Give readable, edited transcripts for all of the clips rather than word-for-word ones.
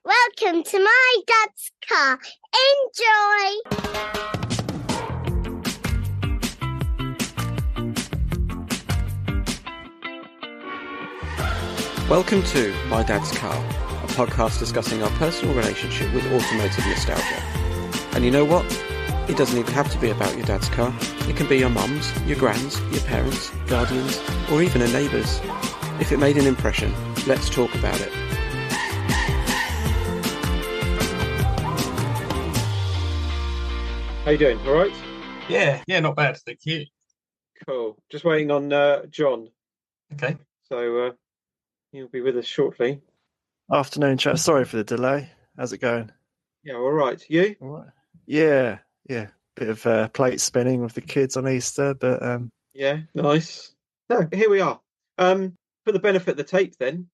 Welcome to my dad's car. Enjoy! Welcome to My Dad's Car, a podcast discussing our personal relationship with automotive nostalgia. And you know what? It doesn't even have to be about your dad's car. It can be your mum's, your grand's, your parents', guardians, or even a neighbour's. If it made an impression, let's talk about it. How you doing? All right? Yeah, not bad, thank you. Cool. Just waiting on John. Okay. So he'll be with us shortly. Afternoon, chat. Sorry for the delay. How's it going? Yeah, all right. You? All right. Yeah. Bit of plate spinning with the kids on Easter, but Yeah, nice. No, here we are. For the benefit of the tape, then,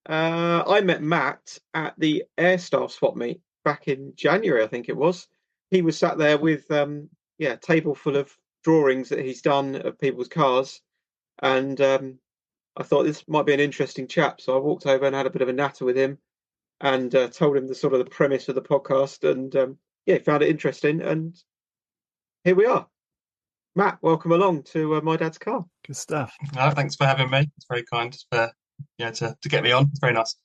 I met Matt at the Air Staff swap meet back in January, I think it was. He was sat there with a table full of drawings that he's done of people's cars, and I thought this might be an interesting chap. So I walked over and had a bit of a natter with him, and told him the premise of the podcast, and he found it interesting, and here we are. Matt, welcome along to My Dad's Car. good stuff. Thanks for having me. It's very kind for to get me on. It's very nice.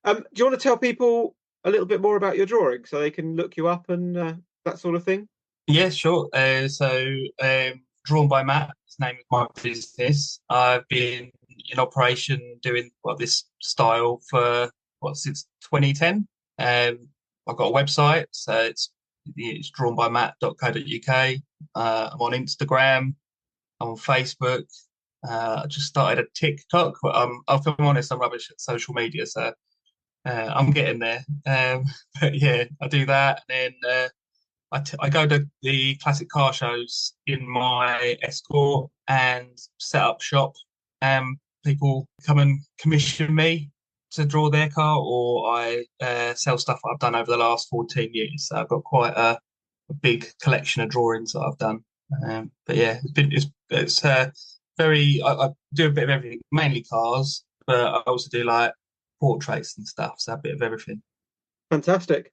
Do you want to tell people a little bit more about your drawing so they can look you up and that sort of thing? Yeah, sure. Drawn by Matt. His name is my business. I've been in operation doing this style for since 2010. I've got a website, so it's drawnbymatt.co.uk. I'm on Instagram. I'm on Facebook. I just started a TikTok. If I'm honest, I'm rubbish at social media, so I'm getting there. But yeah, I do that, and then I go to the classic car shows in my Escort and set up shop. People come and commission me to draw their car, or I sell stuff I've done over the last 14 years. So I've got quite a big collection of drawings that I've done. But yeah, it's very. I do a bit of everything, mainly cars, but I also do like portraits and stuff. So a bit of everything. Fantastic.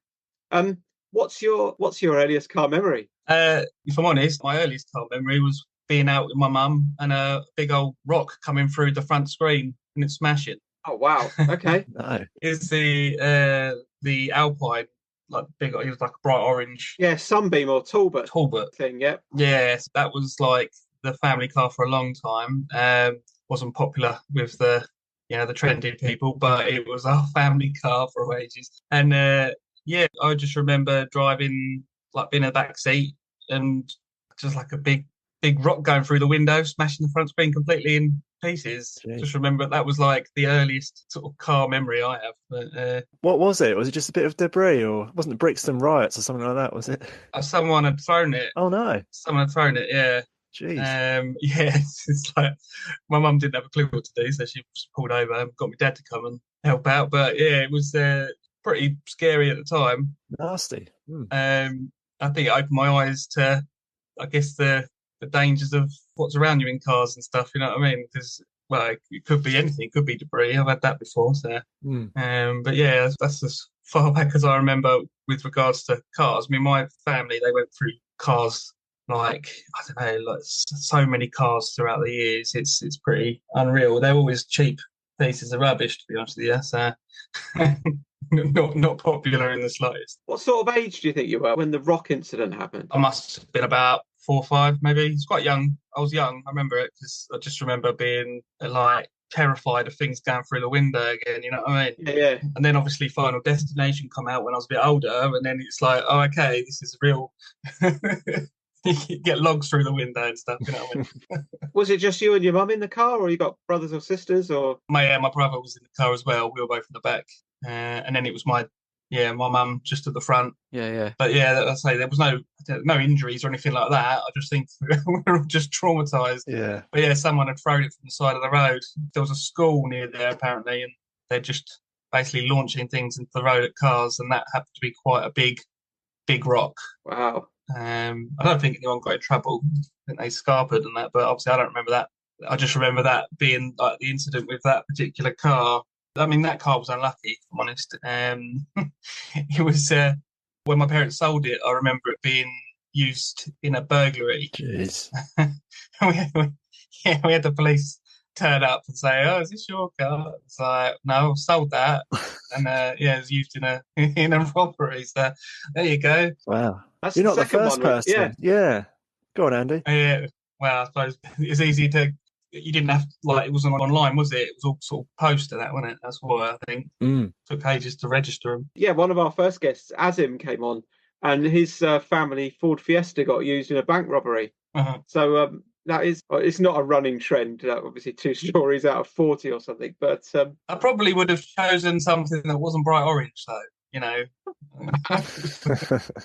What's your earliest car memory? If I'm honest, my earliest car memory was being out with my mum and a big old rock coming through the front screen and it smashing. Oh wow! Okay. No. It's the Alpine, like big. It was like a bright orange. Yeah, Sunbeam or Talbot thing. Yep. Yes, that was like the family car for a long time. Wasn't popular with the trendy people, but it was our family car for ages. And I just remember driving, like being in the back seat and just like a big rock going through the window, smashing the front screen completely in pieces. Jeez. Just remember that was like the earliest sort of car memory I have. But What was it? Was it just a bit of debris, or wasn't it Brixton riots or something like that? Was it? someone had thrown it. Oh no! Someone had thrown it. Yeah. Jeez. It's like my mum didn't have a clue what to do, so she just pulled over and got my dad to come and help out. But yeah, it was pretty scary at the time. Nasty. I think it opened my eyes to, I guess, the dangers of what's around you in cars and stuff. You know what I mean? Because it could be anything. It could be debris. I've had that before. So, but yeah, that's as far back as I remember with regards to cars. I mean, my family, they went through cars like, I don't know, like so many cars throughout the years. It's pretty unreal. They're always cheap pieces of rubbish, to be honest with you. So not popular in the slightest. What sort of age do you think you were when the rock incident happened? I must have been about 4 or 5, maybe. It's quite young. I was young. I remember it because I just remember being like terrified of things going through the window again. You know what I mean? Yeah. And then obviously Final Destination come out when I was a bit older, and then it's like, oh, okay, this is real. You get logs through the window and stuff. You know what I mean? Was it just you and your mum in the car, or you got brothers or sisters, or? My brother was in the car as well. We were both in the back, and then it was my mum just at the front. Yeah. But yeah, I say there was no injuries or anything like that. I just think we were all just traumatized. Yeah. But yeah, someone had thrown it from the side of the road. There was a school near there apparently, and they're just basically launching things into the road at cars, and that happened to be quite a big rock. Wow. I don't think anyone got in trouble. I think they scarpered and that, but obviously I don't remember that. I just remember that being like the incident with that particular car. I mean, that car was unlucky, if I'm honest. It was when my parents sold it. I remember it being used in a burglary. Jeez. we had the police turn up and say, "Oh, is this your car?" It's like, "No, I've sold that," and it was used in a robbery. So there you go. Wow. That's You're not the second first one, person. Yeah. Go on, Andy. Yeah. Well, I suppose it's easy to. You didn't have it wasn't online, was it? It was all sort of post to that, wasn't it? That's why I think took ages to register them. Yeah, one of our first guests, Azim, came on, and his family Ford Fiesta got used in a bank robbery. Uh-huh. So that is, it's not a running trend. Obviously, 2 stories out of 40 or something. But I probably would have chosen something that wasn't bright orange, though. You know, I'd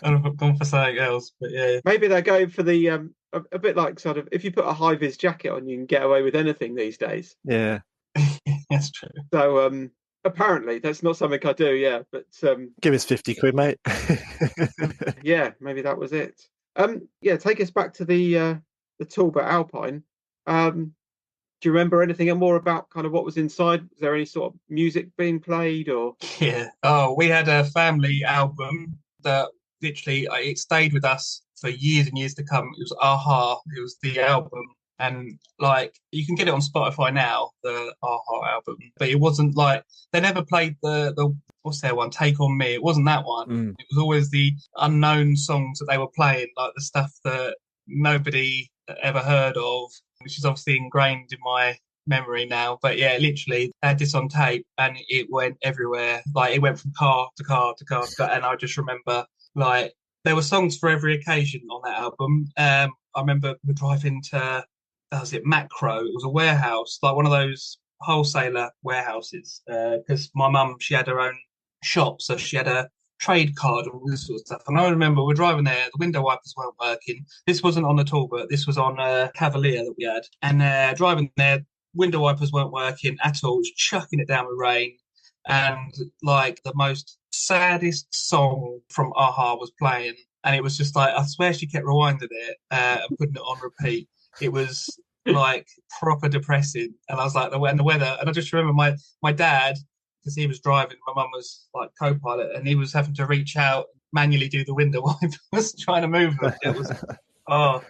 have gone for something else. But yeah, maybe they're going for the a bit like sort of, if you put a high vis jacket on, you can get away with anything these days. Yeah, that's true. So apparently that's not something I do. Yeah, but give us 50 quid, mate. Yeah, maybe that was it. Yeah, take us back to the Talbot Alpine. Do you remember anything more about kind of what was inside? Was there any sort of music being played or? Yeah. Oh, we had a family album that literally it stayed with us for years and years to come. It was Aha. It was the album, and you can get it on Spotify now, the Aha album. But it wasn't they never played the what's their one, Take On Me. It wasn't that one. It was always the unknown songs that they were playing, like the stuff that nobody ever heard of, which is obviously ingrained in my memory now. But yeah, literally I had this on tape and it went everywhere. It went from car to car to car to car, and I just remember there were songs for every occasion on that album. I remember we were driving to Macro. It was a warehouse, like one of those wholesaler warehouses, because my mum, she had her own shop, so she had a trade card and all this sort of stuff. And I remember we're driving there, the window wipers weren't working. This wasn't on the Talbot, this was on a Cavalier that we had. And driving there, window wipers weren't working at all. It was chucking it down with rain. And the most saddest song from Aha was playing. And it was just I swear she kept rewinding it and putting it on repeat. It was proper depressing. And I was like, the weather. And I just remember my dad, because he was driving, my mum was co-pilot, and he was having to reach out, manually do the window wipers, trying to move them. It was, oh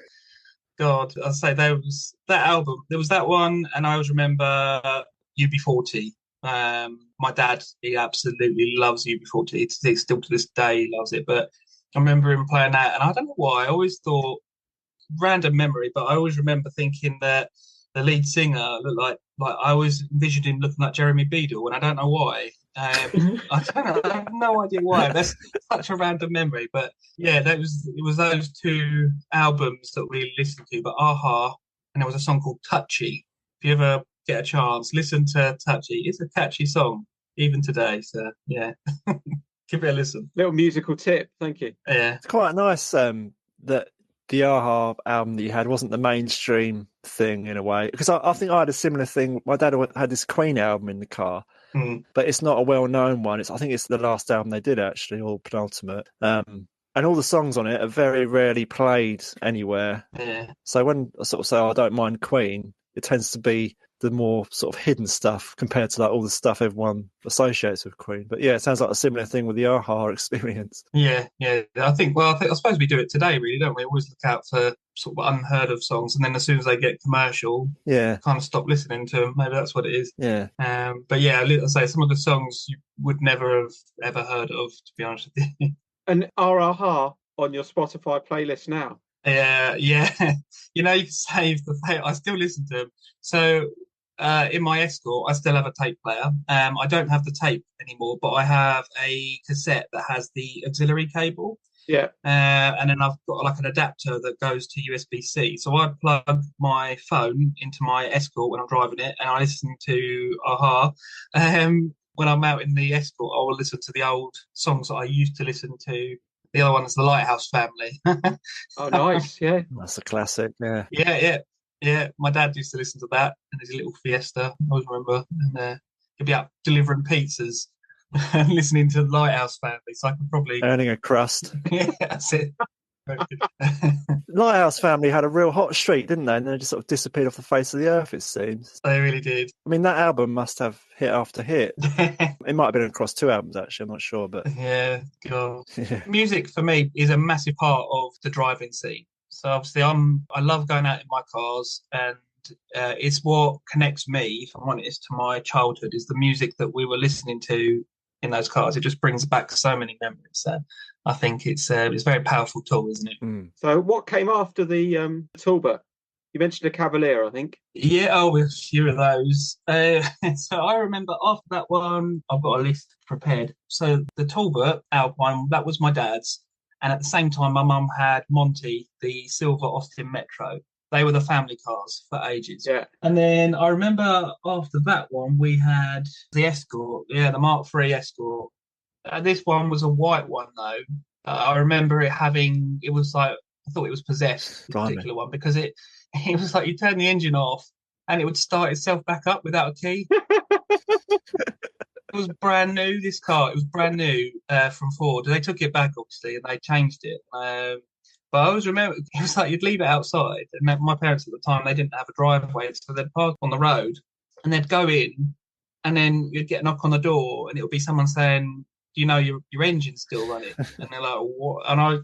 God, I'd say there was that album. There was that one, and I always remember UB40. My dad, he absolutely loves UB40. He still to this day he loves it. But I remember him playing that, and I don't know why. I always thought, random memory, but I always remember thinking that the lead singer looked like I always envisioned him looking like Jeremy Beadle, and I don't know why. I have no idea why. That's such a random memory, but yeah, it was those 2 albums that we listened to. But Aha, and there was a song called Touchy. If you ever get a chance, listen to Touchy. It's a catchy song even today. So yeah, give it a listen. Little musical tip, thank you. Yeah, it's quite nice that the Aha album that you had wasn't the mainstream thing in a way, because I think I had a similar thing. My dad had this Queen album in the car, but it's not a well-known one. I think it's the last album they did, actually, or penultimate. And all the songs on it are very rarely played anywhere. Yeah. So when I sort of say I don't mind Queen, it tends to be the more sort of hidden stuff compared to all the stuff everyone associates with Queen. But yeah, it sounds like a similar thing with the Aha experience. Yeah. I suppose we do it today, really, don't we? Always look out for sort of unheard of songs, and then as soon as they get commercial, kind of stop listening to them. Maybe that's what it is. Yeah. But yeah, I say some of the songs you would never have ever heard of, to be honest with you. And are Aha on your Spotify playlist now? Yeah. You can save I still listen to them. So in my Escort, I still have a tape player. I don't have the tape anymore, but I have a cassette that has the auxiliary cable. Yeah. And then I've got an adapter that goes to USB-C. So I plug my phone into my Escort when I'm driving it, and I listen to Aha. When I'm out in the Escort, I will listen to the old songs that I used to listen to. The other one is the Lighthouse Family. Oh, nice. Yeah. That's a classic. Yeah. Yeah. My dad used to listen to that and his little Fiesta. I always remember. And he'd be out delivering pizzas and listening to the Lighthouse Family. So I could probably earning a crust. Yeah, that's it. Very good. Lighthouse Family had a real hot streak, didn't they? And then they just sort of disappeared off the face of the earth, it seems. They really did. I mean, that album must have hit after hit. It might have been across 2 albums, actually. I'm not sure, but Yeah, God. yeah. Music for me is a massive part of the driving scene. So obviously, I love going out in my cars, and it's what connects me, if I'm honest, to my childhood. Is the music that we were listening to in those cars. It just brings back so many memories. So I think it's a very powerful tool, isn't it? Mm. So what came after the Talbot? You mentioned a Cavalier, I think. Yeah, oh, a few of those. So I remember after that one, I've got a list prepared. So the Talbot Alpine, that was my dad's. And at the same time, my mum had Monty, the silver Austin Metro. They were the family cars for ages. Yeah. And then I remember after that one, we had the Escort. Yeah, the Mark III Escort. This one was a white one, though. I remember it was like, I thought it was possessed, this particular one, because it was like you turn the engine off and it would start itself back up without a key. It was brand new, this car. It was brand new from Ford. They took it back, obviously, and they changed it. But I always remember, it was like you'd leave it outside. And my parents at the time, they didn't have a driveway, so they'd park on the road and they'd go in, and then you'd get a knock on the door and it would be someone saying, do you know your engine's still running? And they're like, what? And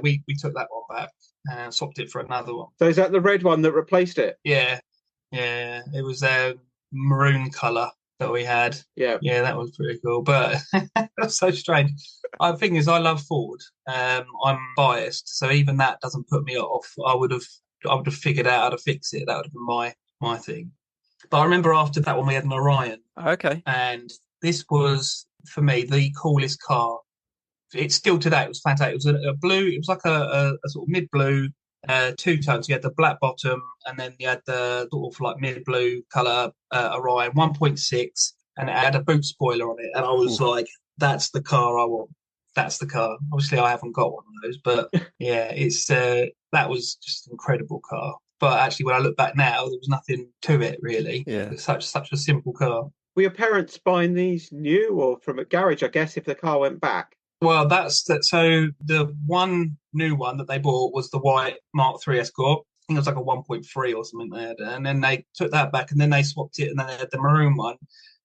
we took that one back and swapped it for another one. So is that the red one that replaced it? Yeah. It was a maroon colour that we had. Yeah. Yeah, that was pretty cool. But that's so strange. The thing is, I love Ford. I'm biased, so even that doesn't put me off. I would have figured out how to fix it. That would have been my thing. But I remember after that one we had an Orion. Okay. And this was, for me, the coolest car. It's still today. It was fantastic. It was a blue. It was like a sort of mid-blue, 2 tones. You had the black bottom, and then you had the sort of like mid-blue colour Orion 1.6, and it had a boot spoiler on it. And I was like, that's the car I want. That's the car. Obviously, I haven't got one of those, but yeah, it's that was just an incredible car. But actually, when I look back now, there was nothing to it really. Yeah. It's such a simple car. Were your parents buying these new or from a garage, I guess, if the car went back? Well, that's that. So the one new one that they bought was the white Mark III Escort. I think it was like a 1.3 or something they had. And then they took that back and then they swapped it and then they had the maroon one.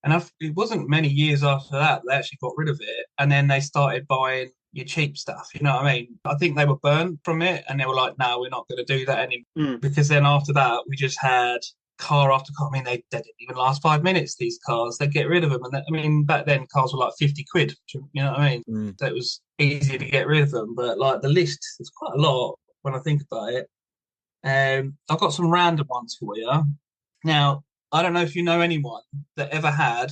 And it wasn't many years after that they actually got rid of it. And then they started buying your cheap stuff. You know what I mean? I think they were burned from it and they were like, no, we're not going to do that anymore. Because then after that, we just had car after car. I mean, they didn't even last 5 minutes, these cars. They'd get rid of them. And back then, cars were like 50 quid. You know what I mean? So it was easy to get rid of them. But like the list, there's quite a lot when I think about it. I've got some random ones for you. Now, I don't know if you know anyone that ever had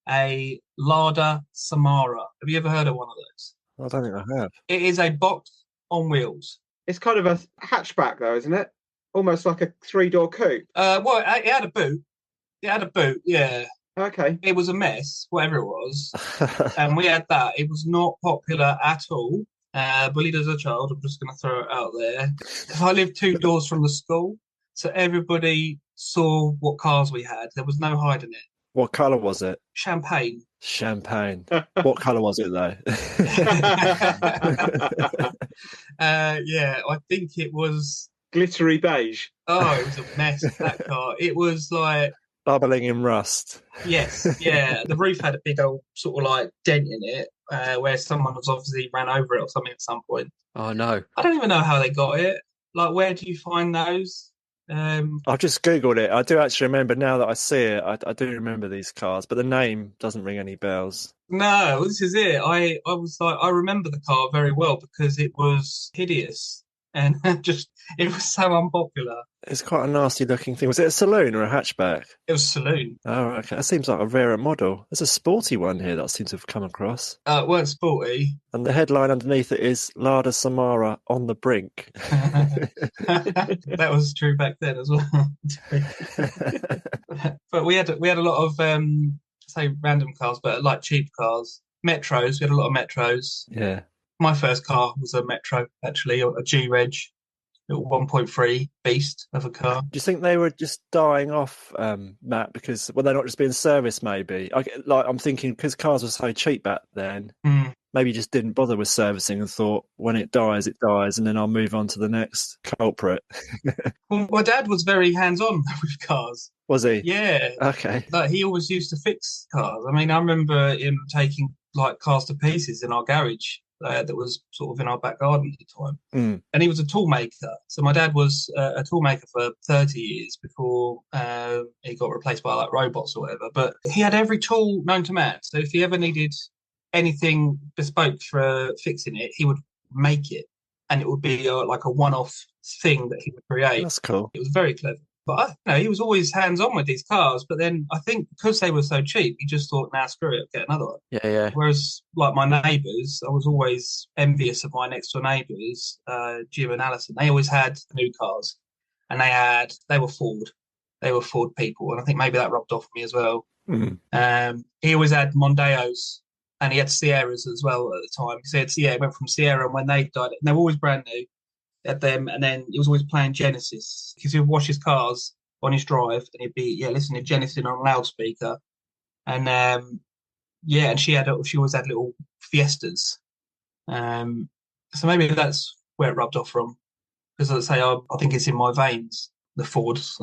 a Lada Samara. Have you ever heard of one of those? I don't think I have. It is a box on wheels. It's kind of a hatchback, though, isn't it? Almost like a 3-door coupe. Well, it had a boot. It had a boot, yeah. Okay. It was a mess, whatever it was. And we had that. It was not popular at all. Bullied as a child, I'm just going to throw it out there. I lived 2 doors from the school, so everybody saw what cars we had. There was no hiding it. What colour was it? Champagne. Champagne. What colour was it, though? Yeah, I think it was... Glittery beige. Oh, it was a mess, that car. It was like... Bubbling in rust. Yes, yeah. The roof had a big old sort of like dent in it where someone was obviously ran over it or something at some point. Oh, no. I don't even know how they got it. Like, where do you find those? I've just Googled it. I do actually remember now that I see it. I do remember these cars, but the name doesn't ring any bells. No, this is it. I was like, I remember the car very well because it was hideous and just it was so unpopular. It's quite a nasty looking thing. Was it a saloon or a hatchback? It was a saloon. Oh, okay. That seems like a rarer model. There's a sporty one here that I seem to have come across. It weren't sporty. And the headline underneath it is Lada Samara on the brink. That was true back then as well. But we had a lot of say random cars, but like cheap cars. Metros. We had a lot of Metros. Yeah. My first car was a Metro, actually, a G-Reg, little 1.3 beast of a car. Do you think they were just dying off, Matt, because they're not just being serviced, maybe? I'm thinking because cars were so cheap back then, maybe you just didn't bother with servicing and thought, when it dies, and then I'll move on to the next culprit. Well, my dad was very hands-on with cars. Was he? Yeah. Okay. Like, he always used to fix cars. I mean, I remember him taking like cars to pieces in our garage that was sort of in our back garden at the time. And he was a tool maker. So my dad was a tool maker for 30 years before he got replaced by like robots or whatever. But he had every tool known to man. So if he ever needed anything bespoke for fixing it, he would make it. And it would be like a one-off thing that he would create. That's cool. It was very clever. But he was always hands-on with these cars. But then I think because they were so cheap, he just thought, nah, screw it, get another one. Yeah. Whereas, like my neighbours, I was always envious of my next-door neighbours, Jim and Alison. They always had new cars. And they were Ford. They were Ford people. And I think maybe that rubbed off on me as well. He always had Mondeos. And he had Sierras as well at the time. He went from Sierra, and when they died, and they were always brand new. He had them, and then he was always playing Genesis because he would wash his cars on his drive, and he'd be listening to Genesis on loudspeaker. And and she always had little Fiestas. So maybe that's where it rubbed off from, because as I say, I think it's in my veins, the Fords.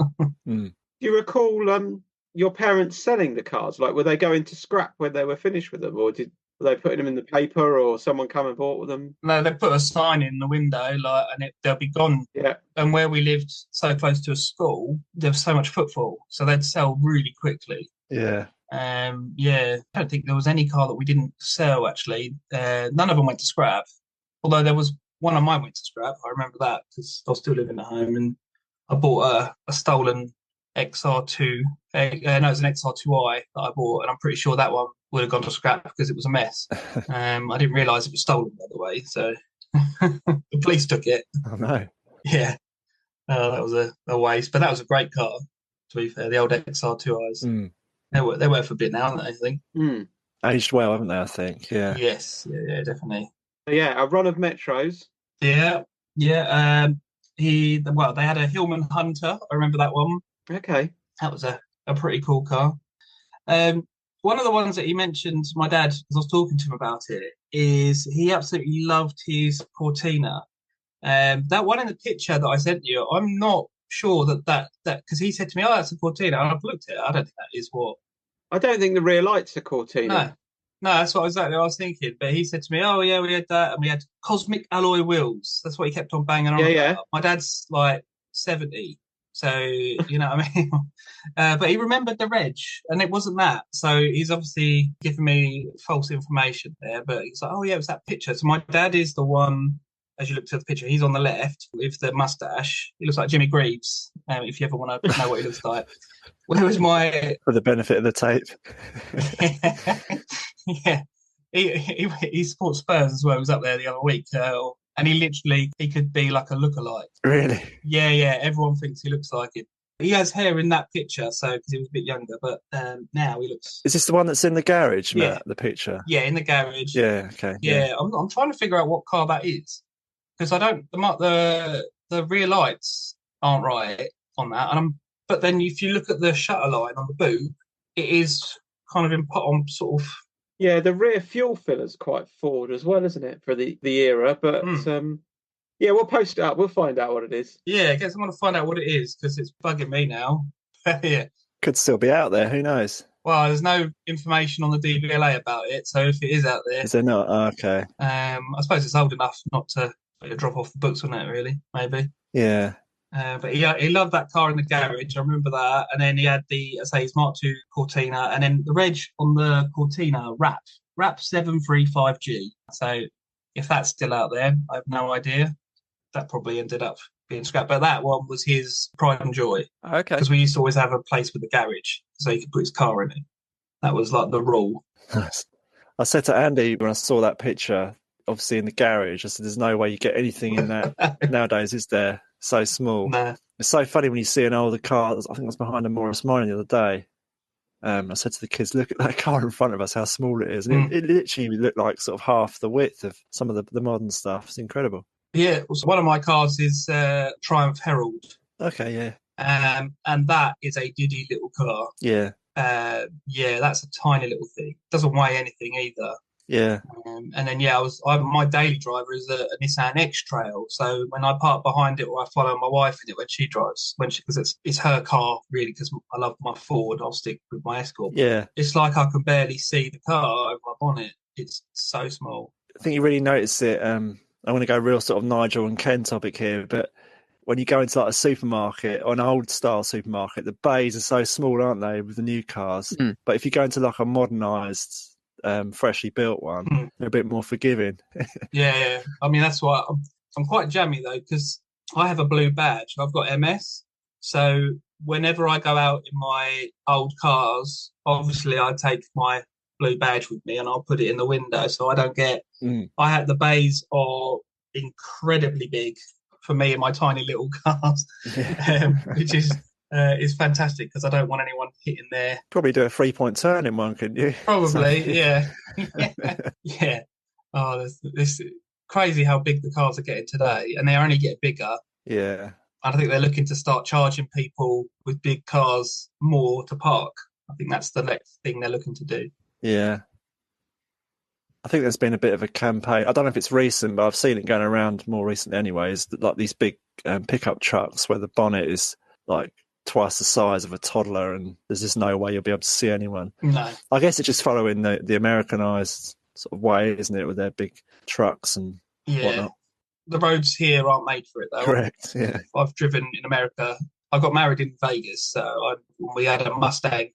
Do you recall your parents selling the cars? Like, were they going to scrap when they were finished with them, or were they putting them in the paper, or someone come and bought them? No, they put a sign in the window, and they'll be gone. Yeah. And where we lived so close to a school, there was so much footfall, so they'd sell really quickly. Yeah. I don't think there was any car that we didn't sell, actually. None of them went to scrap, although there was one of mine went to scrap. I remember that because I was still living at home, and I bought a stolen XR2. It was an XR2i that I bought, and I'm pretty sure that one would have gone to scrap because it was a mess. I didn't realise it was stolen, by the way, so the police took it. Oh, no. Yeah. That was a waste, but that was a great car, to be fair, the old XR2is. They're worth a bit now, aren't they, I think? Aged well, haven't they, I think? Yeah. Yes, yeah, definitely. Yeah, a run of Metros. Yeah. They had a Hillman Hunter. I remember that one. Okay. That was a pretty cool car. One of the ones that he mentioned, my dad, as I was talking to him about it, is he absolutely loved his Cortina. That one in the picture that I sent you, I'm not sure that because he said to me, "Oh, that's a Cortina," and I've looked at it. I don't think that is what. I don't think the rear light's a Cortina. No, that's what exactly I was thinking. But he said to me, "Oh yeah, we had that, and we had cosmic alloy wheels." That's what he kept on banging on. Yeah. My dad's like 70. So, you know what I mean? But he remembered the reg, and it wasn't that. So he's obviously giving me false information there. But he's like, oh, yeah, it was that picture. So my dad is the one, as you look at the picture, he's on the left with the mustache. He looks like Jimmy Greaves, if you ever want to know what he looks like. Where was my... For the benefit of the tape. Yeah. He supports Spurs as well. He was up there the other week. And he could be like a lookalike. Really? Yeah. Everyone thinks he looks like him. He has hair in that picture, so because he was a bit younger, but now he looks. Is this the one that's in the garage, Matt? Yeah. The picture. Yeah, in the garage. Yeah. Okay. Yeah. I'm trying to figure out what car that is because I don't. The rear lights aren't right on that, but then if you look at the shutter line on the boot, it is kind of put on sort of. Yeah, the rear fuel filler's quite Ford as well, isn't it, for the era? But yeah, we'll post it up. We'll find out what it is. Yeah, I guess I'm going to find out what it is because it's bugging me now. Yeah. Could still be out there. Who knows? Well, there's no information on the DVLA about it, so if it is out there... Is there not? Oh, okay. I suppose it's old enough not to drop off the books on it, really, maybe. Yeah. But he loved that car in the garage. I remember that. And then he had his Mark II Cortina. And then the reg on the Cortina, RAP 735G. So if that's still out there, I have no idea. That probably ended up being scrapped. But that one was his pride and joy. Okay. Because we used to always have a place with a garage so he could put his car in it. That was like the rule. Nice. I said to Andy when I saw that picture, obviously in the garage, I said, there's no way you get anything in that nowadays, is there? So small. Nah. It's so funny when you see an older car. I think it was behind a Morris Minor the other day. I said to the kids, look at that car in front of us, how small it is. And it literally looked like sort of half the width of some of the modern stuff. It's incredible. Yeah, so one of my cars is Triumph Herald. Okay, yeah. And that is a diddy little car. Yeah. Yeah, that's a tiny little thing. Doesn't weigh anything either. Yeah. And then my daily driver is a Nissan X-Trail. So when I park behind it, or I follow my wife in it when she drives, because it's her car really. Because I love my Ford, I'll stick with my Escort. Yeah. It's like I can barely see the car over my bonnet. It's so small. I think you really notice it. I want to go real sort of Nigel and Ken topic here, but when you go into like a supermarket or an old style supermarket, the bays are so small, aren't they, with the new cars? But if you go into like a modernised, freshly built one, they're a bit more forgiving. Yeah. I mean, that's why I'm quite jammy though, because I have a blue badge. I've got MS, so whenever I go out in my old cars, obviously I take my blue badge with me and I'll put it in the window so I don't get. The bays are incredibly big for me in my tiny little cars, which is fantastic because I don't want anyone hitting there. Probably do a 3-point turn in one, couldn't you? Probably, yeah. Yeah. Oh, this crazy how big the cars are getting today, and they only get bigger. Yeah. I think they're looking to start charging people with big cars more to park. I think that's the next thing they're looking to do. Yeah. I think there's been a bit of a campaign. I don't know if it's recent, but I've seen it going around more recently anyways, like these big pickup trucks where the bonnet is like twice the size of a toddler and there's just no way you'll be able to see anyone. No. I guess it's just following the Americanized sort of way, isn't it, with their big trucks and whatnot. The roads here aren't made for it, though. Correct, yeah. I've driven in America. I got married in Vegas, so we had a Mustang,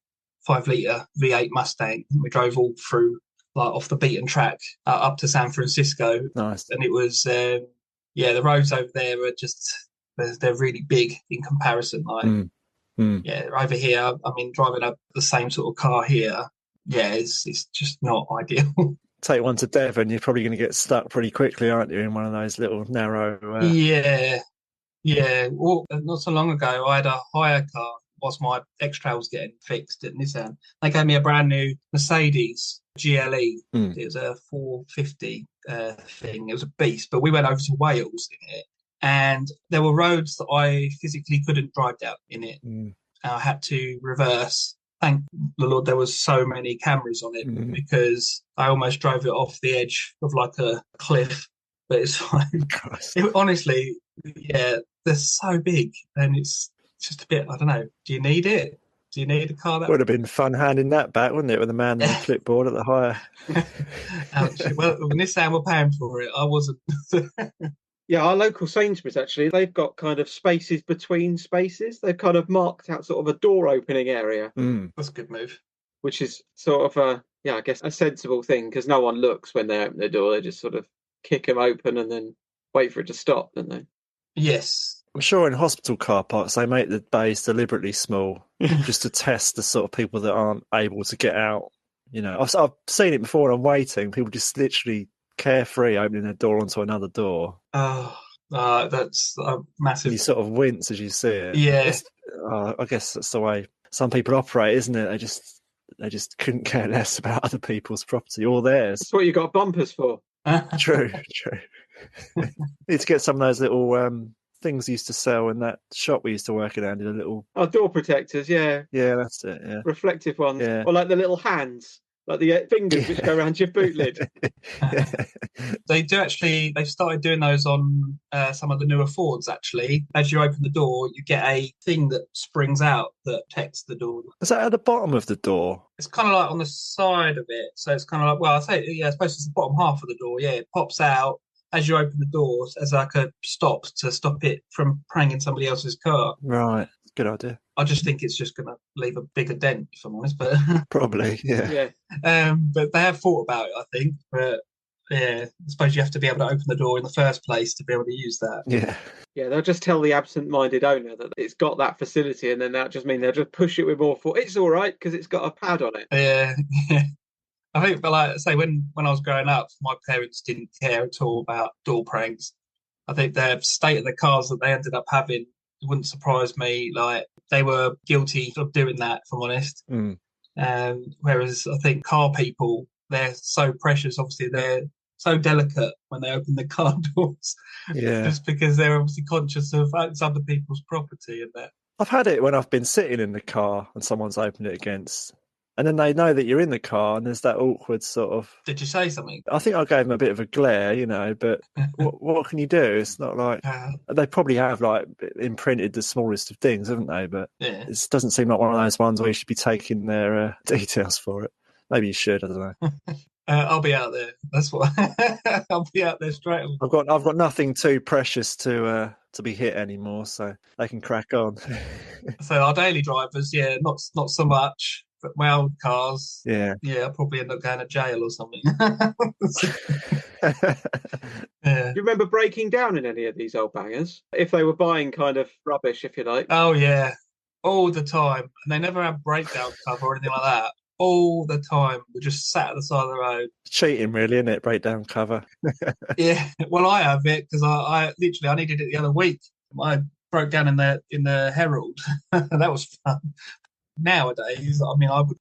5-litre V8 Mustang. We drove all through, like, off the beaten track up to San Francisco. Nice. And it was, the roads over there are just, they're really big in comparison. Like, yeah, over here, I mean, driving the same sort of car here, it's just not ideal. Take one to Devon, you're probably going to get stuck pretty quickly, aren't you, in one of those little narrow... Yeah. Well, not so long ago, I had a hire car whilst my X-Trail was getting fixed at Nissan. They gave me a brand new Mercedes GLE. It was a 450 thing. It was a beast, but we went over to Wales in it, and there were roads that I physically couldn't drive down in it. I had to reverse. Thank the Lord there was so many cameras on it because I almost drove it off the edge of like a cliff, but it's fine. Honestly, yeah, they're so big and it's just a bit, I don't know, do you need it? Do you need a car that would have been fun handing that back, wouldn't it, with the man on the clipboard at the hire? Ouch. Well, Nissan were paying for it. I wasn't. Yeah, our local Sainsbury's, actually, they've got kind of spaces between spaces. They've kind of marked out sort of a door opening area. That's a good move. Which is sort of I guess a sensible thing because no one looks when they open the door. They just sort of kick them open and then wait for it to stop, don't they? Yes. I'm sure in hospital car parks they make the bays deliberately small just to test the sort of people that aren't able to get out. You know, I've seen it before when I'm waiting. People just literally carefree opening a door onto another door. That's a massive. You sort of wince as you see it. Yeah. I guess that's the way some people operate, isn't it? They just couldn't care less about other people's property or theirs. That's what you got bumpers for. True. Need to get some of those little things used to sell in that shop we used to work in, Andy. The little door protectors, yeah. Yeah, that's it. Yeah, reflective ones, yeah. Or like the little hands. Like the fingers which go around your boot lid. They do actually, they've started doing those on some of the newer Fords, actually. As you open the door, you get a thing that springs out that protects the door. Is that at the bottom of the door? It's kind of like on the side of it. So it's kind of like, well, I suppose it's the bottom half of the door. Yeah, it pops out as you open the doors as like a stop to stop it from pranging somebody else's car. Right. Good idea. I just think it's just going to leave a bigger dent, if I'm honest. But probably, yeah. But they have thought about it, I think. But yeah, I suppose you have to be able to open the door in the first place to be able to use that. Yeah. Yeah, they'll just tell the absent-minded owner that it's got that facility, and then that just mean they'll just push it with more force. It's all right because it's got a pad on it. Yeah. I think, but like I say, when I was growing up, my parents didn't care at all about door pranks. I think the state of the cars that they ended up having wouldn't surprise me. Like, they were guilty of doing that, if I'm honest. Whereas I think car people, they're so precious. Obviously, they're so delicate when they open the car doors. Yeah. Just because they're obviously conscious of other people's property and that. I've had it when I've been sitting in the car and someone's opened it against And then they know that you're in the car, and there's that awkward sort of... Did you say something? I think I gave them a bit of a glare, but what can you do? It's not like... They probably have, imprinted the smallest of things, haven't they? But it doesn't seem like one of those ones where you should be taking their details for it. Maybe you should, I don't know. I'll be out there. That's what I'll be out there straight away. I've got nothing too precious to be hit anymore, so they can crack on. So our daily drivers, not so much. But my old cars, I'll probably end up going to jail or something. Do you remember breaking down in any of these old bangers? If they were buying kind of rubbish, if you like. Oh yeah, all the time, and they never had breakdown cover or anything like that. All the time, we just sat at the side of the road. Cheating, really, isn't it? Breakdown cover. Yeah, well, I have it because I needed it the other week. I broke down in the Herald. That was fun. Nowadays,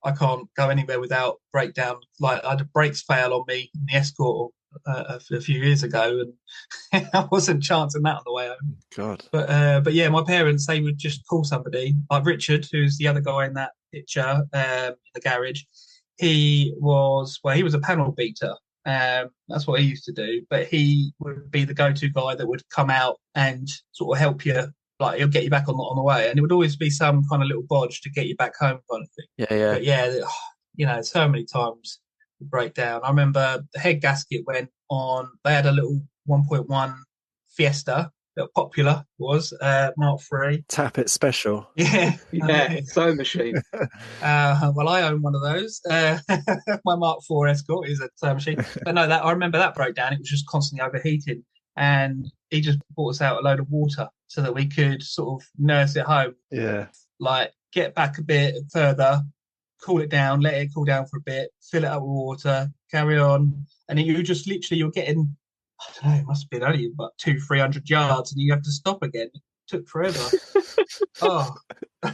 I can't go anywhere without breakdown. Like I had brakes fail on me in the Escort a few years ago, and I wasn't chancing that on the way home. God. But yeah, my parents, they would just call somebody like Richard, who's the other guy in that picture in the garage. He was a panel beater. That's what he used to do. But he would be the go-to guy that would come out and sort of help you. Like he'll get you back on the way, and it would always be some kind of little bodge to get you back home, kind of thing. Yeah. But so many times we break down. I remember the head gasket went on. They had a little 1.1 Fiesta that Popular was Mark III. Tap it special. Yeah, sewing machine. Well, I own one of those. My Mark IV Escort is a sewing machine, but no, I remember that broke down. It was just constantly overheating, and he just brought us out a load of water so that we could sort of nurse it home. Yeah. Like get back a bit further, cool it down, let it cool down for a bit, fill it up with water, carry on. And then you're getting, I don't know, it must have been only about 200-300 yards, and you have to stop again. It took forever.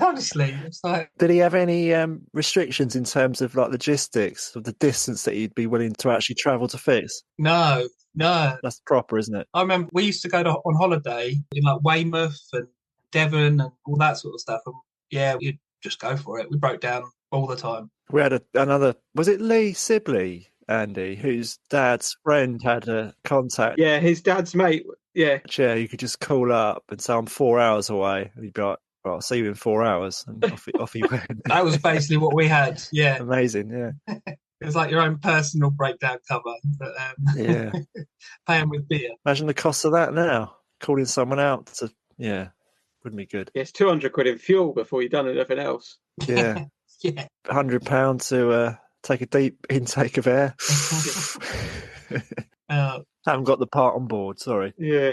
Honestly, it's like... Did he have any restrictions in terms of logistics of the distance that you'd be willing to actually travel to fix? No. That's proper, isn't it? I remember we used to go on holiday in Weymouth and Devon and all that sort of stuff. And yeah, we'd just go for it. We broke down all the time. We had another, was it Lee Sibley, Andy, whose dad's friend had a contact? Yeah, his dad's mate. Yeah. Yeah, you could just call up and say, I'm 4 hours away. And he'd be like, well, I'll see you in 4 hours. And off he went. That was basically what we had. Yeah. Amazing, yeah. It was like your own personal breakdown cover. But, yeah. Pay them with beer. Imagine the cost of that now. Calling someone out wouldn't be good. Yeah, it's 200 quid in fuel before you've done anything else. Yeah. Yeah. £100 to take a deep intake of air. Haven't got the part on board, sorry. Yeah.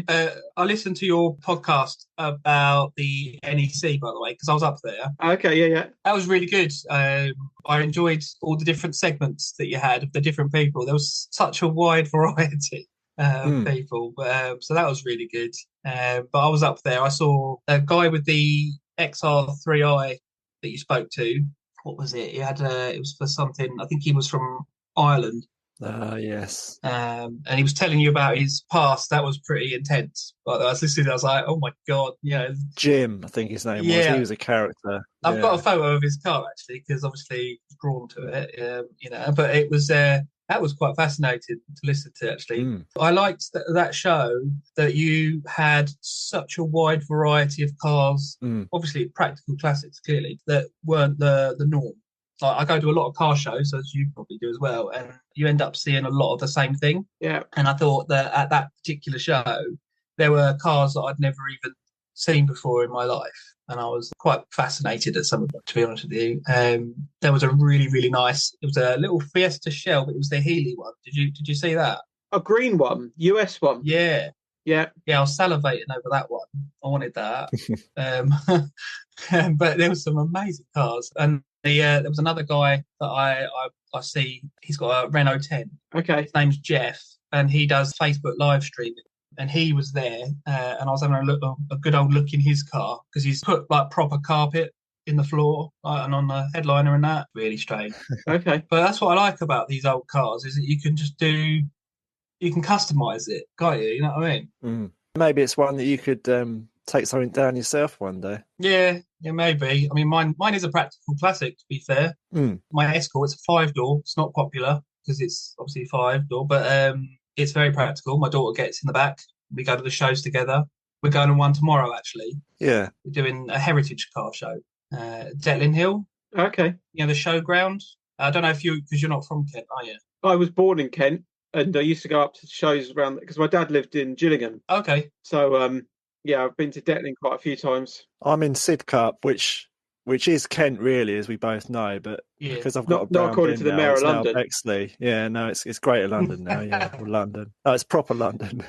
I listened to your podcast about the NEC, by the way, because I was up there. Okay, yeah. That was really good. I enjoyed all the different segments that you had of the different people. There was such a wide variety of people. So that was really good. But I was up there. I saw a guy with the XR3i that you spoke to. What was it? He had it was for something. I think he was from Ireland. Yes. And he was telling you about his past. That was pretty intense. But I was listening, I was like, oh my God. Jim, I think his name was. He was a character. I've got a photo of his car, actually, because obviously he's drawn to it, But it was, that was quite fascinating to listen to, actually. I liked that show that you had such a wide variety of cars, obviously practical classics, clearly, that weren't the norm. Like I go to a lot of car shows, as you probably do as well, and you end up seeing a lot of the same thing. Yeah. And I thought that at that particular show, there were cars that I'd never even seen before in my life. And I was quite fascinated at some of them, to be honest with you. There was a really, really nice, it was a little Fiesta Shell, but it was the Healy one. Did you see that? A green one, US one. Yeah. Yeah. Yeah, I was salivating over that one. I wanted that. But there were some amazing cars. And there was another guy that I see. He's got a Renault 10. Okay. His name's Jeff, and he does Facebook live streaming. And he was there, and I was having a good old look in his car because he's put proper carpet in the floor and on the headliner and that. Really strange. Okay. But that's what I like about these old cars is that you can just you can customise it, can't you? You know what I mean? Maybe it's one that you could take something down yourself one day. Yeah, maybe. I mean, mine is a practical classic, to be fair. My Escort, it's a 5-door. It's not popular because it's obviously 5-door, but it's very practical. My daughter gets in the back. We go to the shows together. We're going to one tomorrow, actually. Yeah. We're doing a heritage car show. Detlin Hill. Okay. You know, the showground. I don't know if because you're not from Kent, are you? I was born in Kent, and I used to go up to shows around because my dad lived in Gillingham. Okay. So, yeah, I've been to Detlin quite a few times. I'm in Sidcup, which is Kent, really, as we both know, but because I've got not according to the Mayor of London. Bexley. Yeah, no, it's Greater London now. Yeah, or London. No, it's proper London.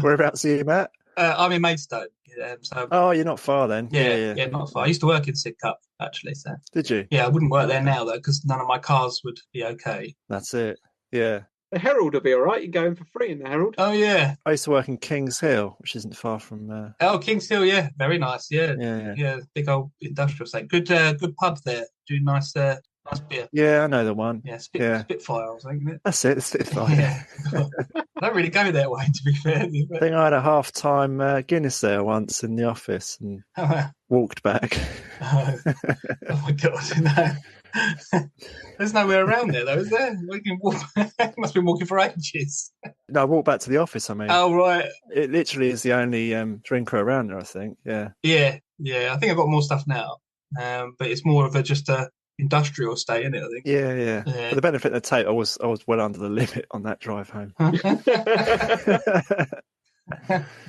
Whereabouts are you, Matt? I'm in Maidstone. Oh, you're not far then. Yeah, not far. I used to work in Sidcup, actually. So. Did you? Yeah, I wouldn't work there now, though, because none of my cars would be okay. That's it. Yeah. The Herald will be all right. You can go in for free in the Herald. Oh, yeah. I used to work in Kings Hill, which isn't far from... Oh, Kings Hill, yeah. Very nice, yeah. Yeah, big old industrial estate. Good pub there. Do nice beer. Yeah, I know the one. Yeah, Spitfire, I was thinking it. That's it, the Spitfire. Yeah. I don't really go that way, to be fair. I think I had a half-time Guinness there once in the office and walked back. Oh my God, no. There's nowhere around there, though, is there? We can walk. Must be walking for ages. No, I walked back to the office, I mean. Oh, right. It literally is the only drinker around there, I think, yeah. Yeah. I think I've got more stuff now, but it's more of just a industrial estate, isn't it, I think? Yeah. For the benefit of the tape, I was well under the limit on that drive home.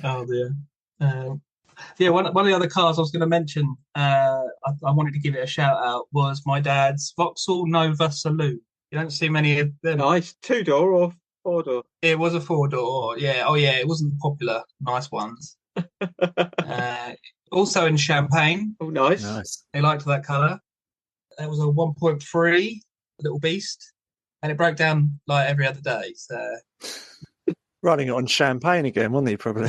Oh, dear. One of the other cars I was going to mention, I wanted to give it a shout out, was my dad's Vauxhall Nova Saloon. You don't see many of them. Nice. 2-door or 4-door? It was a 4-door, yeah. Oh, yeah, it wasn't popular. Nice ones. Also in champagne. Oh, nice. They liked that colour. It was a 1.3 little beast, and it broke down like every other day. So running it on champagne again, wasn't he? Probably.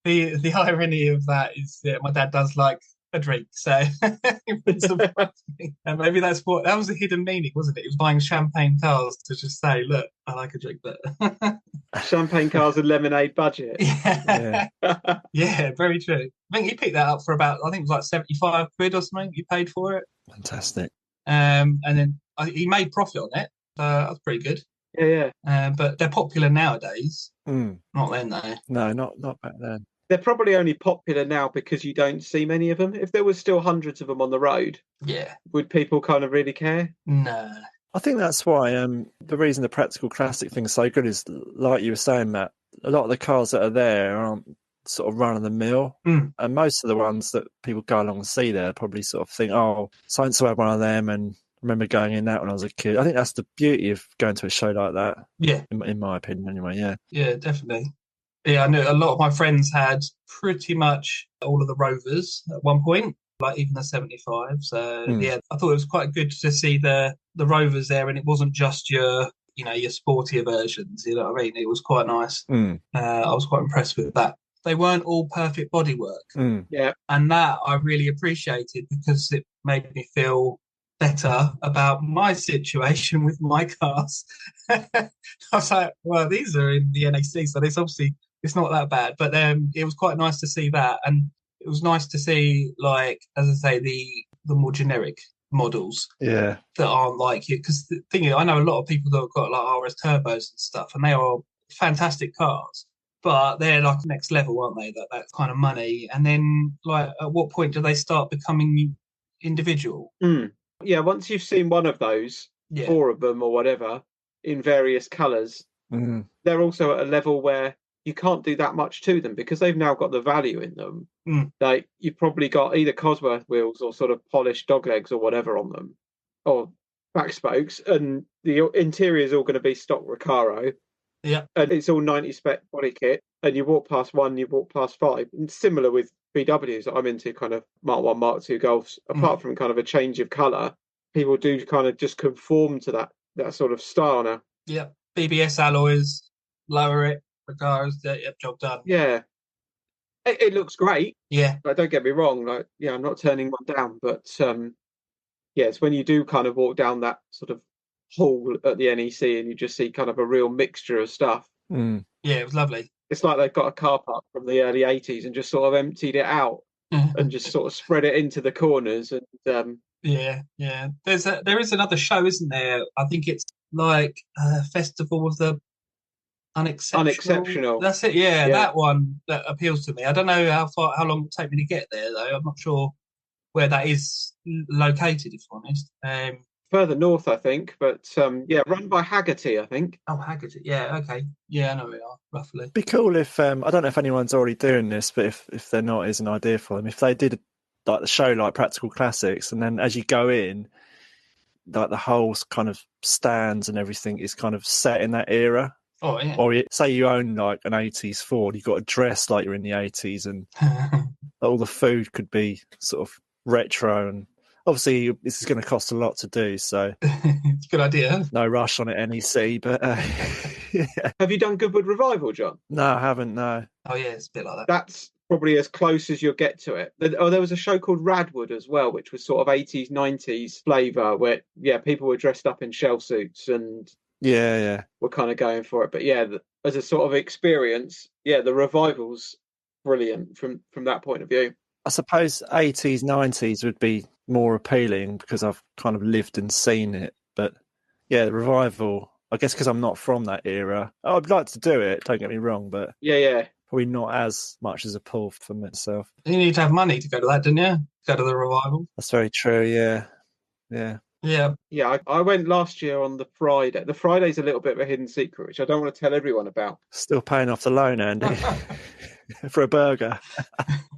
The irony of that is that my dad does like a drink, so it wouldn't surprise me. And maybe that was the hidden meaning, wasn't it? He was buying champagne cars to just say, "Look, I like a drink," but champagne cars and lemonade budget. Yeah, very true. I think he picked that up for about, I think it was like 75 quid or something. You paid for it. Fantastic. And then he made profit on it. That's pretty good. Yeah. But they're popular nowadays. Not then, though. No, not back then. They're probably only popular now because you don't see many of them. If there was still hundreds of them on the road, would people kind of really care? No. I think that's why the reason the practical classic thing is so good is, like you were saying, Matt, a lot of the cars that are there aren't sort of run of the mill, and most of the ones that people go along and see there probably sort of think, oh, so-and-so had one of them, and I remember going in that when I was a kid. I think that's the beauty of going to a show like that. Yeah. In my opinion, anyway, yeah. Yeah, definitely. Yeah, I know a lot of my friends had pretty much all of the Rovers at one point, like even the 75. So, yeah, I thought it was quite good to see the Rovers there, and it wasn't just your sportier versions, you know what I mean? It was quite nice. I was quite impressed with that. They weren't all perfect bodywork. Yeah. And that I really appreciated because it made me feel better about my situation with my cars. I was like, well, these are in the NEC, so it's not that bad. But it was quite nice to see that. And it was nice to see, like, as I say, the more generic models that aren't like it. Because the thing is, I know a lot of people that have got like RS turbos and stuff, and they are fantastic cars. But they're like next level, aren't they? That kind of money. And then, like, at what point do they start becoming individual? Yeah, once you've seen one of those, 4 of them or whatever, in various colours, they're also at a level where you can't do that much to them because they've now got the value in them. Like, you've probably got either Cosworth wheels or sort of polished doglegs or whatever on them, or back spokes, and the interior is all going to be stock Recaro. Yeah. And it's all 90 spec body kit, and you walk past 1, you walk past 5. And similar with VWs, I'm into kind of Mark 1, Mark 2 Golfs. Apart from kind of a change of colour, people do kind of just conform to that sort of style now. Yeah. BBS alloys, lower it, Recaros, job done. Yeah. It looks great. Yeah. Like, don't get me wrong. Like, yeah, I'm not turning one down, but it's when you do kind of walk down that sort of hall at the NEC and you just see kind of a real mixture of stuff. Yeah, it was lovely. It's like they've got a car park from the early 80s and just sort of emptied it out and just sort of spread it into the corners. And Yeah. There is another show, isn't there? I think it's like Festival of the Unexceptional. That's it. Yeah, that one that appeals to me. I don't know how long it will take me to get there, though. I'm not sure where that is located, if I'm honest. Further north, I think, but run by Haggerty, I think. Oh, Haggerty. Yeah, okay. Yeah, I know where we are, roughly. It'd be cool if I don't know if anyone's already doing this, but if they're not, it's an idea for them. If they did like the show like Practical Classics, and then as you go in, like the whole kind of stands and everything is kind of set in that era. Oh, yeah. Or say you own like an 80s Ford, you've got to dress like you're in the 80s, and all the food could be sort of retro. And obviously, this is going to cost a lot to do, so it's a good idea. No rush on it, NEC. But yeah. Have you done Goodwood Revival, John? No, I haven't. No. Oh yeah, it's a bit like that. That's probably as close as you'll get to it. There was a show called Radwood as well, which was sort of 80s, 90s flavour, where people were dressed up in shell suits and we're kind of going for it. But as a sort of experience, the Revival's brilliant from that point of view. I suppose 80s, 90s would be more appealing because I've kind of lived and seen it. But the Revival, I guess because I'm not from that era, I'd like to do it, don't get me wrong, but probably not as much as a pull for myself. You need to have money to go to that, didn't you? Go to the Revival. That's very true, yeah. I went last year on the Friday. The Friday's a little bit of a hidden secret, which I don't want to tell everyone about. Still paying off the loan, Andy, for a burger.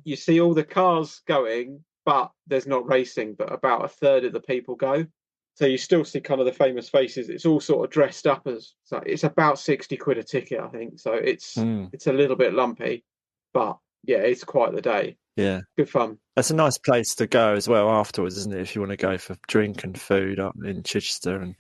You see all the cars going, but there's not racing, but about a third of the people go. So you still see kind of the famous faces. It's all sort of dressed up as, so it's about 60 quid a ticket, I think. So it's a little bit lumpy, but it's quite the day. Yeah. Good fun. That's a nice place to go as well afterwards, isn't it? If you want to go for drink and food up in Chichester. And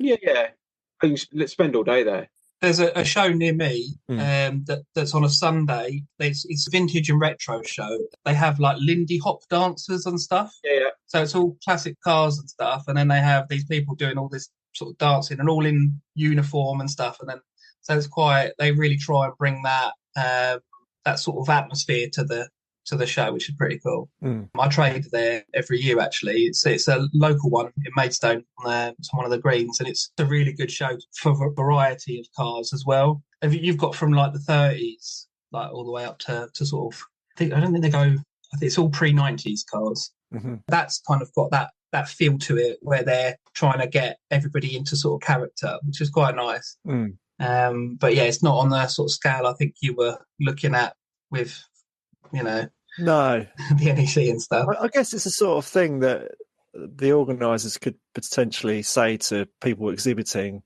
Let's spend all day there. There's a show near me that's on a Sunday. It's a vintage and retro show. They have like Lindy Hop dancers and stuff. Yeah. So it's all classic cars and stuff. And then they have these people doing all this sort of dancing and all in uniform and stuff. And then so it's they really try and bring that sort of atmosphere to the show, which is pretty cool. I trade there every year, actually. It's a local one in Maidstone on one of the greens, and it's a really good show for a variety of cars as well. You've got from like the 30s, like all the way up to sort of, I don't think they go, I think it's all pre-90s cars. Mm-hmm. That's kind of got that feel to it where they're trying to get everybody into sort of character, which is quite nice. But it's not on the sort of scale I think you were looking at with, no, the NEC and stuff. I guess it's the sort of thing that the organisers could potentially say to people exhibiting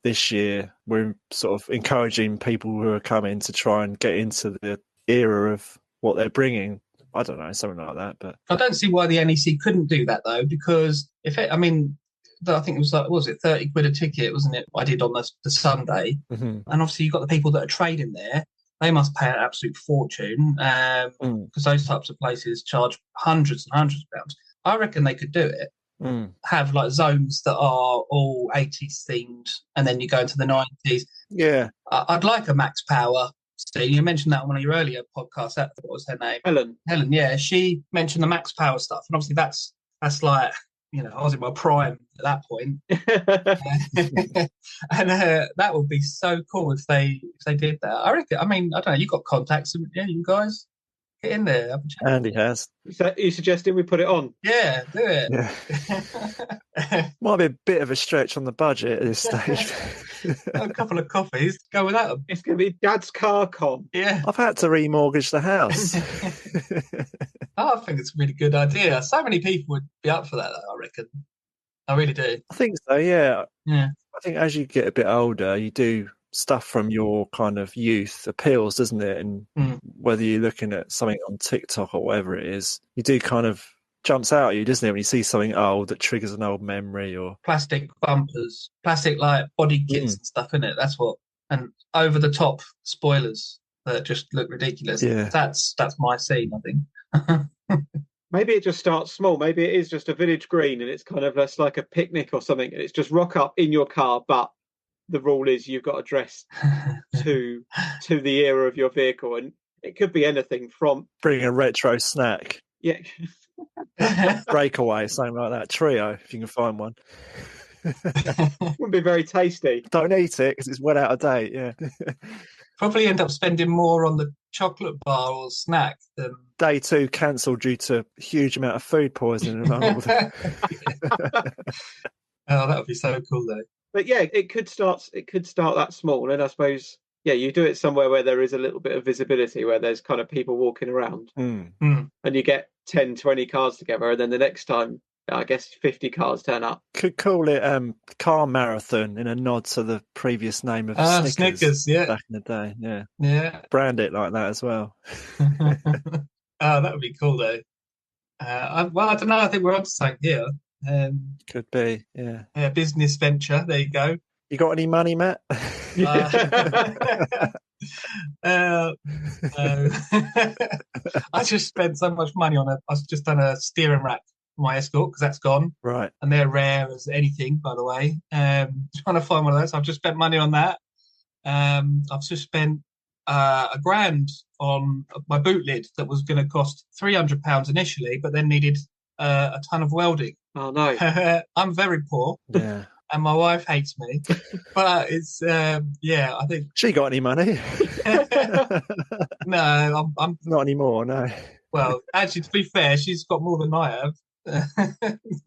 this year. We're sort of encouraging people who are coming to try and get into the era of what they're bringing. I don't know, something like that. But I don't see why the NEC couldn't do that, though, because I think it was like, what was it, 30 quid a ticket, wasn't it? I did on the Sunday. And obviously you've got the people that are trading there. They must pay an absolute fortune because those types of places charge hundreds and hundreds of pounds. I reckon they could do it. Have like zones that are all 80s themed, and then you go into the 90s. Yeah. I'd like a Max Power. Steve, you mentioned that on one of your earlier podcasts. What was her name? Helen, yeah. She mentioned the Max Power stuff. And obviously that's like, I was in my prime at that point. And that would be so cool if they did that. I reckon, I don't know, you got contacts, you guys? Get in there. Have a chat. Andy has. Are you suggesting we put it on? Yeah, do it. Yeah. Might be a bit of a stretch on the budget at this stage. A couple of coffees, go without them. It's going to be Dad's Car Con. Yeah. I've had to remortgage the house. I think it's a really good idea. So many people would be up for that, I reckon. I really do. I think so, yeah. Yeah. I think as you get a bit older, you do stuff from your kind of youth appeals, doesn't it? And whether you're looking at something on TikTok or whatever it is, you do kind of jumps out at you, doesn't it? When you see something old that triggers an old memory, or plastic bumpers, plastic like body kits and stuff, isn't it? That's what, and over the top spoilers that just look ridiculous. Yeah. That's my scene, I think. Maybe it just starts small. Maybe it is just a village green and it's kind of less like a picnic or something, and it's just rock up in your car, but the rule is you've got to dress to the era of your vehicle, and it could be anything from Bring a retro snack. Yeah. Breakaway, something like that. Trio, if you can find one. Wouldn't be very tasty. Don't eat it because it's well out of date. Yeah. Probably end up spending more on the chocolate bar or snack than Day 2 cancelled due to a huge amount of food poisoning. Oh, that would be so cool though. But yeah, it could start that small, and I suppose you do it somewhere where there is a little bit of visibility, where there's kind of people walking around, and you get 10, 20 cars together, and then the next time, I guess 50 cars turn up. Could call it car marathon in a nod to the previous name of Snickers, yeah, back in the day. Yeah. Brand it like that as well. That would be cool though. I don't know. I think we're onto something here. Could be, yeah. Business venture. There you go. You got any money, Matt? No. I just spent so much money on it. I've just done a steering rack for my Escort because that's gone. Right. And they're rare as anything, by the way. Trying to find one of those. I've just spent money on that. I've just spent £1,000 on my boot lid that was going to cost £300 initially, but then needed a ton of welding. Oh no. I'm very poor. Yeah. And my wife hates me, but it's I think she got any money? No, I'm not anymore. No. Well, actually, to be fair, she's got more than I have.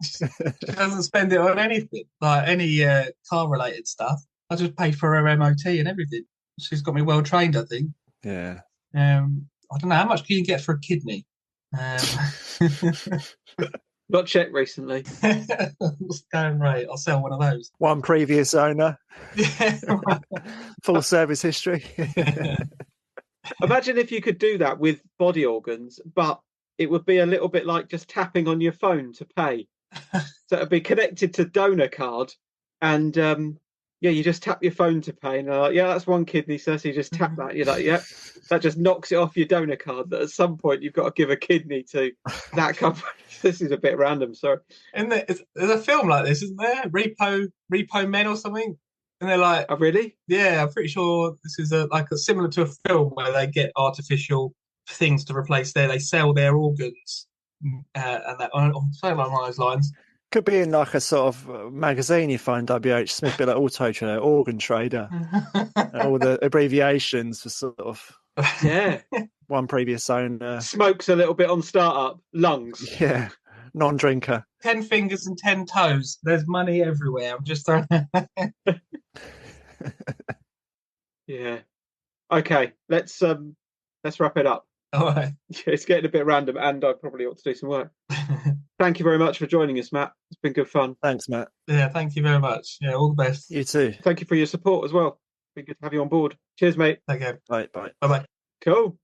She doesn't spend it on anything, like any car-related stuff. I just paid for her MOT and everything. She's got me well trained, I think. Yeah. I don't know how much can you get for a kidney. Not checked recently. What's going right? I'll sell one of those. One previous owner. Yeah. Full service history. Imagine if you could do that with body organs, but it would be a little bit like just tapping on your phone to pay. So it'd be connected to donor card, and you just tap your phone to pay, and they're like, that's one kidney, sir. So you just tap that, you're like, that just knocks it off your donor card. That at some point you've got to give a kidney to that company. This is a bit random, sorry. And there's a film like this, isn't there? Repo Men or something. And they're like, oh really? Yeah, I'm pretty sure this is similar to a film where they get artificial things to replace they sell their organs, and that on something along those lines. Could be in like a sort of magazine you find WH Smith, be like Auto Trader, Organ Trader, all the abbreviations for sort of one previous owner. Smokes a little bit on startup, lungs. Yeah, non-drinker. 10 fingers and 10 toes. There's money everywhere. I'm just throwing. Yeah. Okay, let's wrap it up. All right. It's getting a bit random, and I probably ought to do some work. Thank you very much for joining us, Matt. It's been good fun. Thanks, Matt. Yeah, thank you very much. Yeah, all the best. You too. Thank you for your support as well. Been good to have you on board. Cheers, mate. Take care. Bye. Bye-bye. Cool.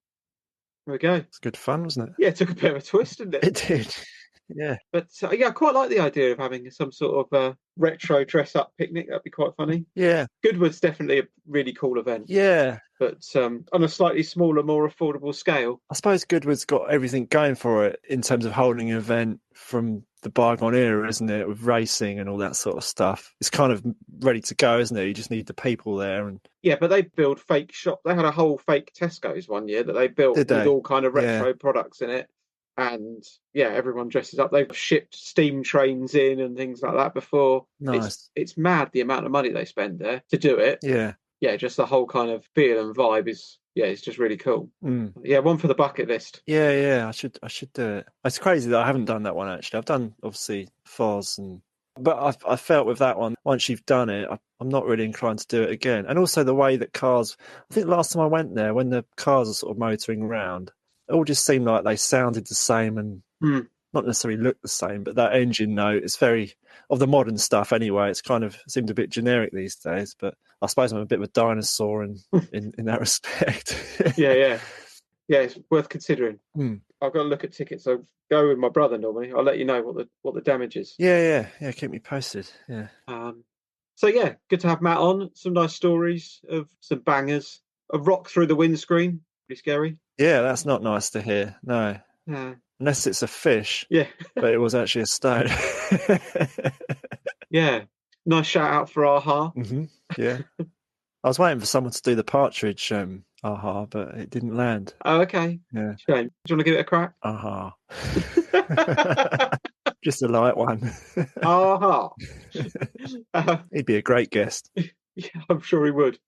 There we go. It's good fun, wasn't it? Yeah, it took a bit of a twist, didn't it? It did. Yeah. But I quite like the idea of having some sort of retro dress-up picnic. That'd be quite funny. Yeah. Goodwood's definitely a really cool event. Yeah. But on a slightly smaller, more affordable scale. I suppose Goodwood's got everything going for it in terms of holding an event from the bygone era, isn't it? With racing and all that sort of stuff. It's kind of ready to go, isn't it? You just need the people there. And yeah, but they build fake shops. They had a whole fake Tesco's one year that they built with all kind of retro products in it. And everyone dresses up. They've shipped steam trains in and things like that before. Nice. It's mad the amount of money they spend there to do it. Yeah. Yeah, just the whole kind of feel and vibe is it's just really cool. Mm. Yeah, one for the bucket list. Yeah, I should do it. It's crazy that I haven't done that one actually. I've done obviously Foz, but I felt with that one, once you've done it, I'm not really inclined to do it again. And also the way that cars, I think last time I went there, when the cars are sort of motoring around, it all just seemed like they sounded the same and not necessarily looked the same, but that engine note is very of the modern stuff anyway. It's kind of seemed a bit generic these days, but I suppose I'm a bit of a dinosaur in that respect. Yeah, it's worth considering. I've got to look at tickets. So go with my brother normally. I'll let you know what the damage is. Yeah. Keep me posted. Yeah. So good to have Matt on. Some nice stories of some bangers. A rock through the windscreen. Pretty scary. Yeah, that's not nice to hear. No. Unless it's a fish. Yeah. But it was actually a stone. Yeah. Nice shout out for Aha. Mm-hmm. Yeah. I was waiting for someone to do the partridge aha, but it didn't land. Oh, okay. Yeah. Shame. Do you want to give it a crack? Aha. Just a light one. Aha. He'd be a great guest. Yeah, I'm sure he would.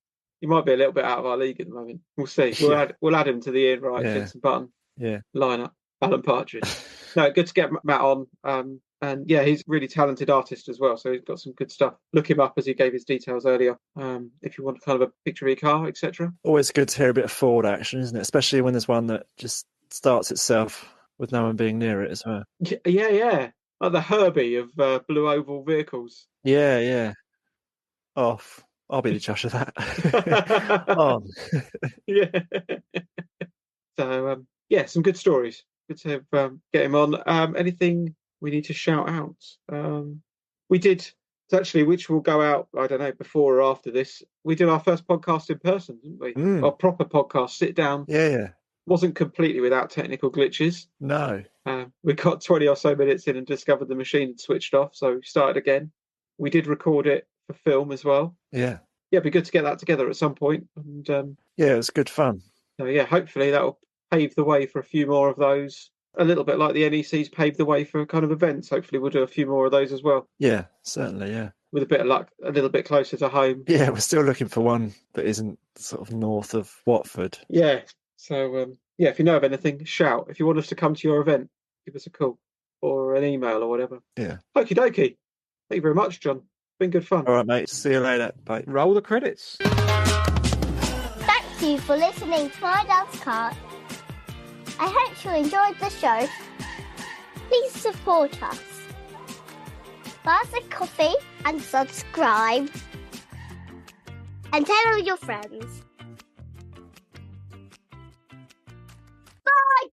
He might be a little bit out of our league at the moment. We'll see. We'll add him to the Ian Wright, Vincent Button lineup. Alan Partridge. No, good to get Matt on. And yeah, he's a really talented artist as well. So he's got some good stuff. Look him up as he gave his details earlier. If you want kind of a picture of your car, etc. Always good to hear a bit of forward action, isn't it? Especially when there's one that just starts itself with no one being near it as well. Yeah. Like the Herbie of Blue Oval vehicles. Yeah. Off. I'll be the judge of that. On. Yeah. So, some good stories. Good to get him on. Anything we need to shout out? We did, actually, which will go out, I don't know, before or after this. We did our first podcast in person, didn't we? Our proper podcast, sit down. Yeah. Wasn't completely without technical glitches. No. We got 20 or so minutes in and discovered the machine had switched off, so we started again. We did record it for film as well. Yeah. Yeah, it'd be good to get that together at some point. And yeah, it was good fun. So yeah, hopefully that'll pave the way for a few more of those. A little bit like the NEC's paved the way for kind of events. Hopefully we'll do a few more of those as well. Yeah, certainly, yeah. With a bit of luck, a little bit closer to home. Yeah, we're still looking for one that isn't sort of north of Watford. Yeah, so if you know of anything, shout. If you want us to come to your event, give us a call or an email or whatever. Yeah. Okie dokie. Thank you very much, John. Been good fun. All right, mate. See you later. Bye. Roll the credits. Thank you for listening to My Dad's Car. I hope you enjoyed the show. Please support us. Buy us a coffee and subscribe. And tell all your friends.